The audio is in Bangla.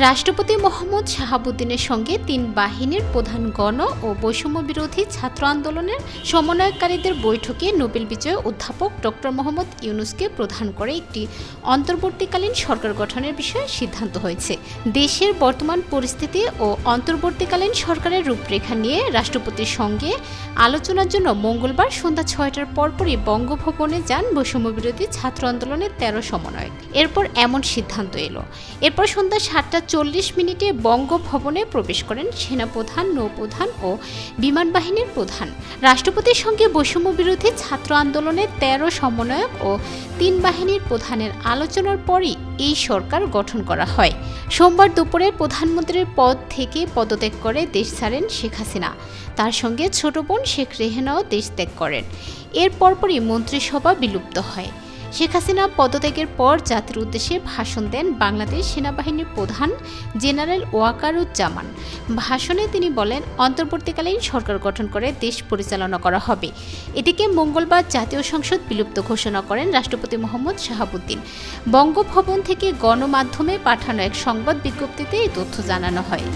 রাষ্ট্রপতি মোহাম্মদ শাহাবুদ্দিনের সঙ্গে তিন বাহিনীর প্রধান গণ ও বৈষম্য বিরোধী ছাত্র আন্দোলনের সমন্বয়কারীদের বৈঠকে নোবেল বিজয়ী অধ্যাপক ডক্টর মোহাম্মদ ইউনূসকে প্রধান করে একটি অন্তর্বর্তীকালীন সরকার গঠনের বিষয়ে সিদ্ধান্ত হয়েছে। দেশের বর্তমান পরিস্থিতি ও অন্তর্বর্তীকালীন সরকারের রূপরেখা নিয়ে রাষ্ট্রপতির সঙ্গে আলোচনার জন্য মঙ্গলবার সন্ধ্যা ৬টার পরপরই বঙ্গভবনে যান বৈষম্য বিরোধী ছাত্র আন্দোলনের ১৩ সমন্বয়ক। এরপর এমন সিদ্ধান্ত এলো। এরপর সন্ধ্যা ৭টা ৪০ বঙ্গভবনে প্রবেশ করেন সেনাপ্রধান, নৌপ্রধান ও বিমান বাহিনীর প্রধান। রাষ্ট্রপতির সঙ্গে বৈষম্য বিরোধী ছাত্র আন্দোলনের ১৩ সমন্বয়ক ও ৩ বাহিনীর প্রধানের আলোচনার পরই এই সরকার গঠন করা হয়। সোমবার দুপুরে প্রধানমন্ত্রীর পদ থেকে পদত্যাগ করে দেশ ছাড়েন শেখ হাসিনা। তার সঙ্গে ছোট বোন শেখ রেহেনাও দেশ ত্যাগ করেন। এর পরপরই মন্ত্রিসভা বিলুপ্ত হয়। শেখ হাসিনা পদত্যাগের পর জাতির উদ্দেশ্যে ভাষণ দেন বাংলাদেশ সেনাবাহিনীর প্রধান জেনারেল ওয়াকারুজ্জামান। ভাষণে তিনি বলেন, অন্তর্বর্তীকালীন সরকার গঠন করে দেশ পরিচালনা করা হবে। এদিকে মঙ্গলবার জাতীয় সংসদ বিলুপ্ত ঘোষণা করেন রাষ্ট্রপতি মোহাম্মদ শাহাবুদ্দিন। বঙ্গভবন থেকে গণমাধ্যমে পাঠানো এক সংবাদ বিজ্ঞপ্তিতে এই তথ্য জানানো হয়।